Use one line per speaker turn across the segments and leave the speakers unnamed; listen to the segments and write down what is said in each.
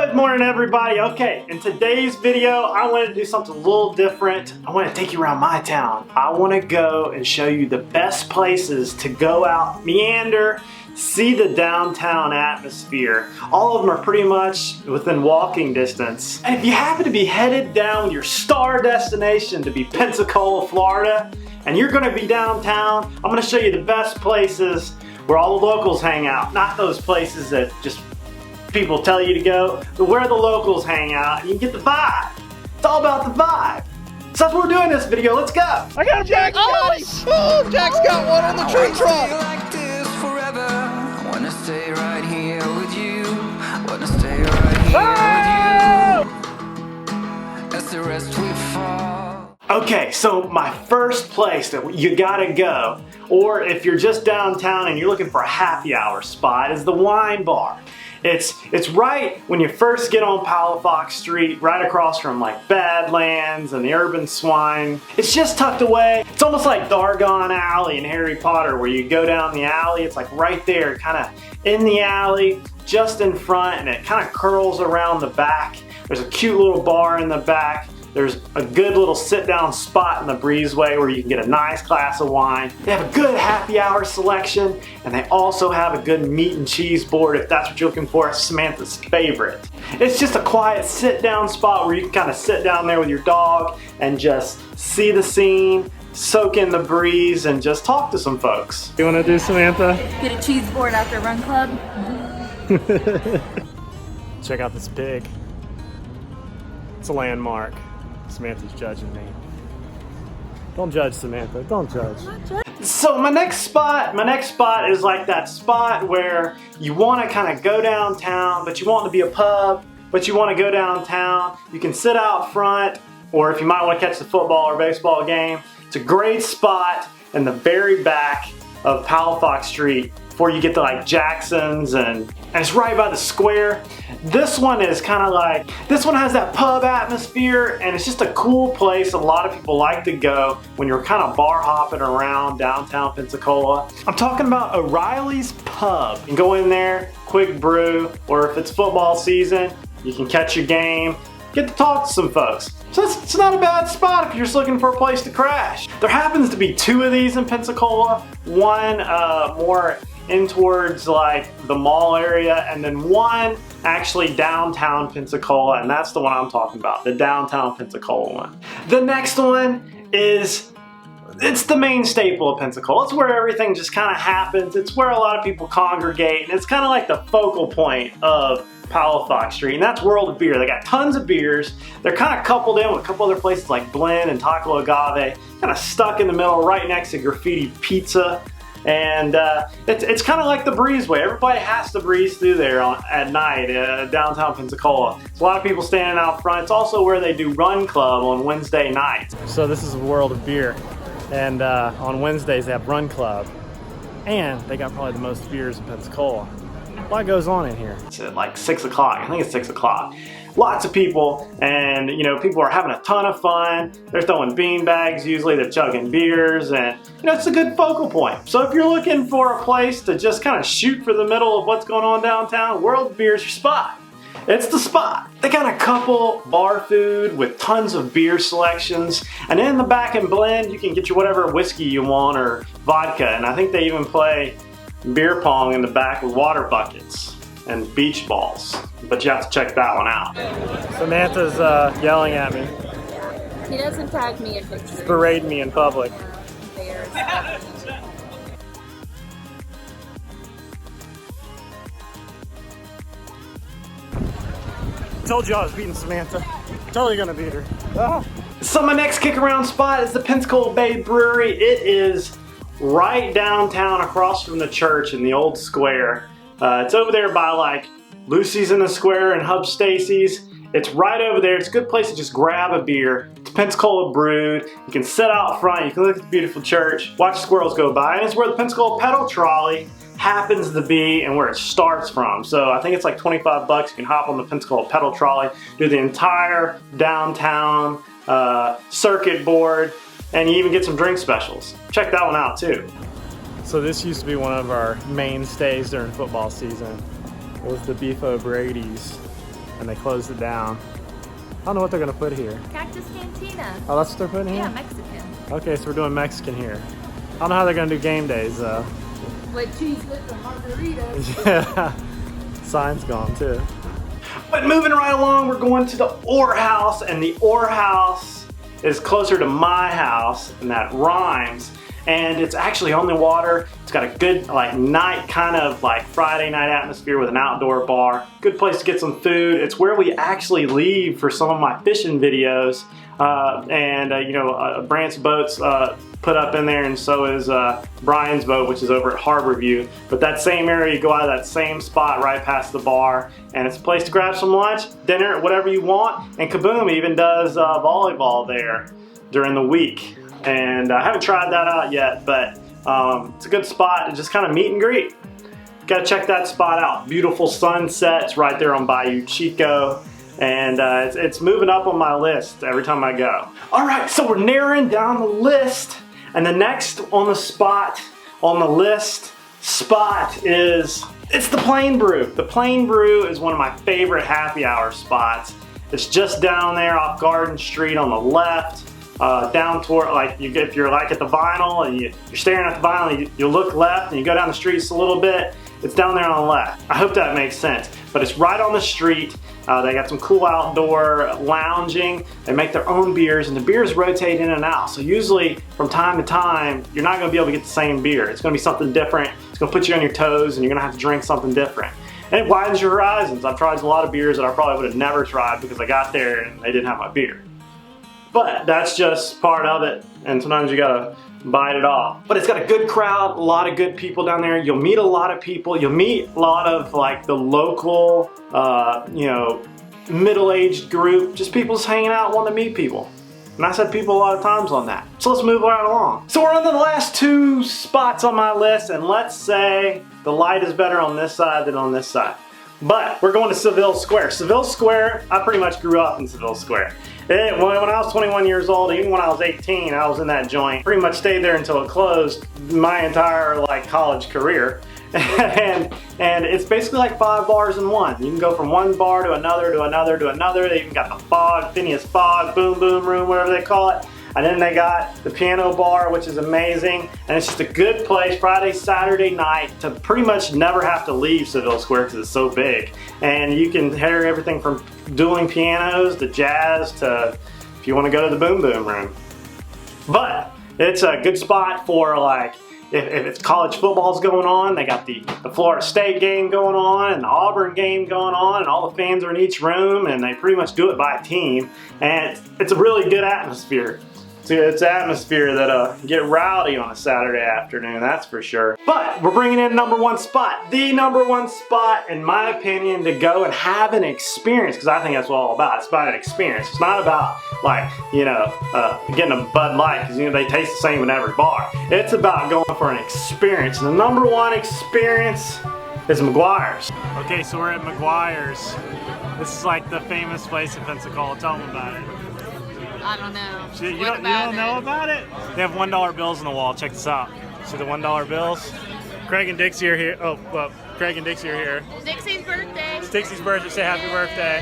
Good morning, everybody. Okay, in today's video, I want to do something a little different. I want to take you around my town. I want to go and show you the best places to go out, meander, see the downtown atmosphere. All of them are pretty much within walking distance. And if you happen to be headed down your star destination to be Pensacola, Florida, and you're going to be downtown, I'm going to show you the best places where all the locals hang out. Not those places that just people tell you to go, but where the locals hang out, and you get the vibe. It's all about the vibe. So that's what we're doing in this video. Let's go. I got Jack.
Oh, Jack's got one on the tree trunk.
Like this forever. I wanna stay right here with you. Wanna stay right here with you. As the rest we fall.
Okay, so my first place that you gotta go, or if you're just downtown and you're looking for a happy hour spot, is the Wine Bar. It's right when you first get on Palafox Street, right across from like Badlands and the Urban Swine. It's just tucked away. It's almost like Dargon Alley in Harry Potter, where you go down the alley. It's like right there, kind of in the alley, just in front, and it kind of curls around the back. There's a cute little bar in the back. There's a good little sit-down spot in the breezeway where you can get a nice glass of wine. They have a good happy hour selection, and they also have a good meat and cheese board if that's what you're looking for. Samantha's favorite. It's just a quiet sit-down spot where you can kind of sit down there with your dog and just see the scene, soak in the breeze, and just talk to some folks. You want to do, Samantha?
Get a cheese board after Run Club.
Check out this pig. It's a landmark. Samantha's judging me. Don't judge, Samantha. Don't judge. So my next spot is like that spot where you want to kind of go downtown, but you want to be a pub, but you want to go downtown. You can sit out front, or if you might want to catch the football or baseball game, it's a great spot in the very back of Palafox Street before you get to like Jackson's, and it's right by the square. This one is kind of like, this one has that pub atmosphere, and it's just a cool place a lot of people like to go when you're kind of bar hopping around downtown Pensacola. I'm talking about a Reillys Pub. You can go in there, quick brew, or if it's football season, you can catch your game, get to talk to some folks. So it's not a bad spot if you're just looking for a place to crash. There happens to be two of these in Pensacola. One more in towards like the mall area, and then one actually downtown Pensacola, and that's the one I'm talking about, the downtown Pensacola one. The next one is, it's the main staple of Pensacola. It's where everything just kind of happens. It's where a lot of people congregate, and it's kind of like the focal point of Palafox Street, and that's World of Beer. They got tons of beers. They're kind of coupled in with a couple other places like Blend and Taco Agave, kind of stuck in the middle right next to Graffiti Pizza. And it's kind of like the breezeway. Everybody has to breeze through there at night, downtown Pensacola. There's a lot of people standing out front. It's also where they do Run Club on Wednesday nights. So this is World of Beer, and on Wednesdays they have Run Club, and they got probably the most beers in Pensacola. What goes on in here? It's at like 6 o'clock. I think it's 6 o'clock. Lots of people, and you know, people are having a ton of fun. They're throwing bean bags usually, they're chugging beers, and you know, it's a good focal point. So if you're looking for a place to just kind of shoot for the middle of what's going on downtown, World of Beer is your spot. It's the spot. They got a couple bar food with tons of beer selections, and in the back and Blend, you can get you whatever whiskey you want or vodka, and I think they even play beer pong in the back with water buckets and beach balls, but you have to check that one out. Samantha's yelling at me.
He doesn't tag me in pictures.
She's berating me in public. Told you I was beating Samantha. Totally gonna beat her. Ah. So my next kick around spot is the Pensacola Bay Brewery. It is right downtown across from the church in the old square. It's over there by like Lucy's in the Square and Hub Stacy's. It's right over there. It's a good place to just grab a beer. It's Pensacola brewed. You can sit out front, you can look at the beautiful church, watch squirrels go by, and it's where the Pensacola pedal trolley happens to be and where it starts from. So I think it's like 25 bucks. You can hop on the Pensacola pedal trolley, do the entire downtown circuit board, and you even get some drink specials. Check that one out too. So this used to be one of our mainstays during football season. It was the Beef O'Brady's. and they closed it down. I don't know what they're gonna put here.
Cactus Cantina.
Oh, that's what they're putting here?
Yeah, Mexican.
Okay, so we're doing Mexican here. I don't know how they're gonna do game days though.
With cheese with the margaritas.
Yeah, sign's gone too. But moving right along, we're going to the Orr House, and the Orr House is closer to my house, and that rhymes. And it's actually on the water. It's got a good like night kind of like Friday night atmosphere with an outdoor bar. Good place to get some food. It's where we actually leave for some of my fishing videos. You know, Brant's boat's put up in there, and so is Brian's boat, which is over at Harborview. But that same area, you go out of that same spot right past the bar, and it's a place to grab some lunch, dinner, whatever you want. And Kaboom even does volleyball there during the week. And I haven't tried that out yet, but it's a good spot to just kind of meet and greet. Gotta check that spot out. Beautiful sunsets right there on Bayou Chico. And it's moving up on my list every time I go. All right, so we're narrowing down the list. And the next on the list spot is, it's the Plain Brew. The Plain Brew is one of my favorite happy hour spots. It's just down there off Garden Street on the left. Down toward, like, if you're like at the Vinyl and you're staring at the Vinyl, you look left and you go down the street just a little bit, it's down there on the left. I hope that makes sense. But it's right on the street. They got some cool outdoor lounging. They make their own beers, and the beers rotate in and out. So usually from time to time, you're not gonna be able to get the same beer. It's gonna be something different. It's gonna put you on your toes, and you're gonna have to drink something different. And it widens your horizons. I've tried a lot of beers that I probably would have never tried because I got there and they didn't have my beer. But that's just part of it, and sometimes you gotta bite it off. But it's got a good crowd, a lot of good people down there. You'll meet a lot of people. You'll meet a lot of like the local, you know, middle-aged group, just people just hanging out, wanting to meet people. And I said people a lot of times on that. So let's move right along. So we're on to the last two spots on my list, and let's say the light is better on this side than on this side. But we're going to Seville Square. Seville Square, I pretty much grew up in Seville Square. When I was 21 years old, even when I was 18, I was in that joint. Pretty much stayed there until it closed my entire like college career. and it's basically like 5 bars in one. You can go from one bar to another to another to another. They even got the Fog, Phineas Fogg, Boom Boom Room, whatever they call it. And then they got the piano bar, which is amazing. And it's just a good place, Friday, Saturday night, to pretty much never have to leave Seville Square because it's so big. And you can hear everything from dueling pianos to jazz to if you want to go to the Boom Boom Room. But it's a good spot for like, if it's college football's going on, they got the Florida State game going on and the Auburn game going on, and all the fans are in each room, and they pretty much do it by a team. And it's a really good atmosphere. It's atmosphere that'll get rowdy on a Saturday afternoon, that's for sure. But we're bringing in number one spot. The number one spot, in my opinion, to go and have an experience, because I think that's what it's all about. It's about an experience. It's not about, like, you know, getting a Bud Light, because, you know, they taste the same in every bar. It's about going for an experience. And the number one experience is McGuires. Okay, so we're at McGuires. This is like the famous place in Pensacola. Tell them about it.
I don't know.
You don't know about it? They have $1 bills on the wall. Check this out. See the $1 bills? Craig and Dixie are here. Oh, well, Craig and Dixie are here.
Dixie's birthday.
It's Dixie's birthday. Say happy birthday.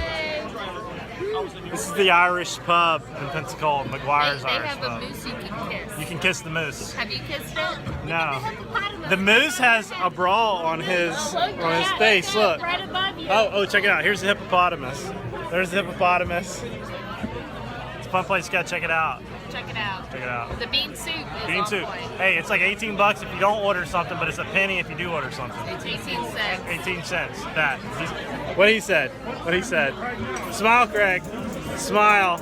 This is the Irish pub in Pensacola, McGuires Irish Pub.
They have a moose you can kiss.
You can kiss the moose.
Have you kissed it?
No. The moose has a bra on his face. Look.
Right above you.
Oh, check it out. Here's the hippopotamus. There's the hippopotamus. It's a fun place. You gotta check it out.
Check it out.
Check it out.
The bean soup is
Bean
on
soup.
point.
Hey, it's like 18 bucks if you don't order something, but it's a penny if you do order something.
It's 18 cents.
18 cents. That. What he said. What he said. Smile, Craig. Smile.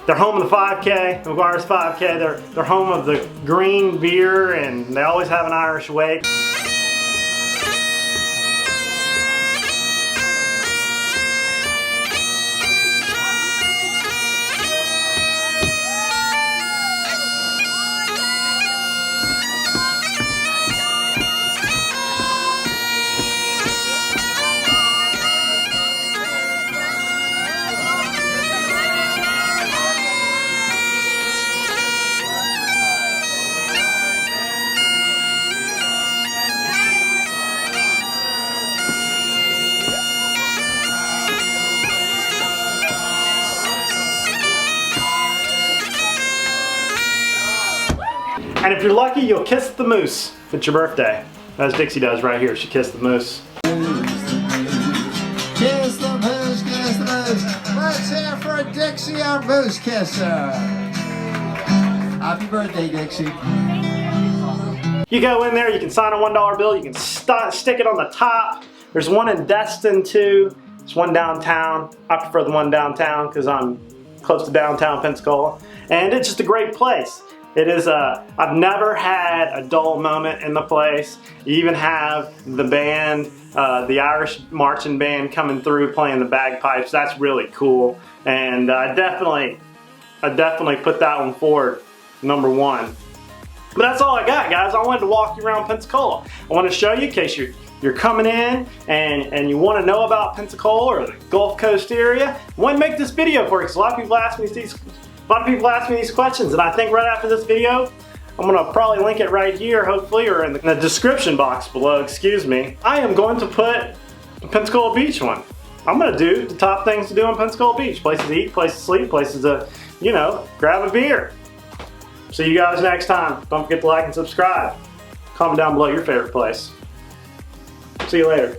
They're home of the 5K, McGuires 5K. They're home of the green beer, and they always have an Irish wake. And if you're lucky, you'll kiss the moose. If it's your birthday. As Dixie does right here, she kissed the moose.
Kiss the moose, kiss the moose. Let's hear for Dixie, our moose kisser. Happy birthday, Dixie.
You go in there, you can sign a $1 bill, you can stick it on the top. There's one in Destin too. There's one downtown. I prefer the one downtown because I'm close to downtown Pensacola. And it's just a great place. It is I've never had a dull moment in the place. You even have the band, the Irish marching band coming through playing the bagpipes. That's really cool. And I definitely put that one forward, #1. But that's all I got, guys. I wanted to walk you around Pensacola. I want to show you in case you're coming in and you want to know about Pensacola or the Gulf Coast area. I want to make this video for you because a lot of people ask me these questions, and I think right after this video, I'm gonna probably link it right here, hopefully, or in the description box below, excuse me. I am going to put the Pensacola Beach one. I'm gonna do the top things to do on Pensacola Beach. Places to eat, places to sleep, places to, you know, grab a beer. See you guys next time. Don't forget to like and subscribe. Comment down below your favorite place. See you later.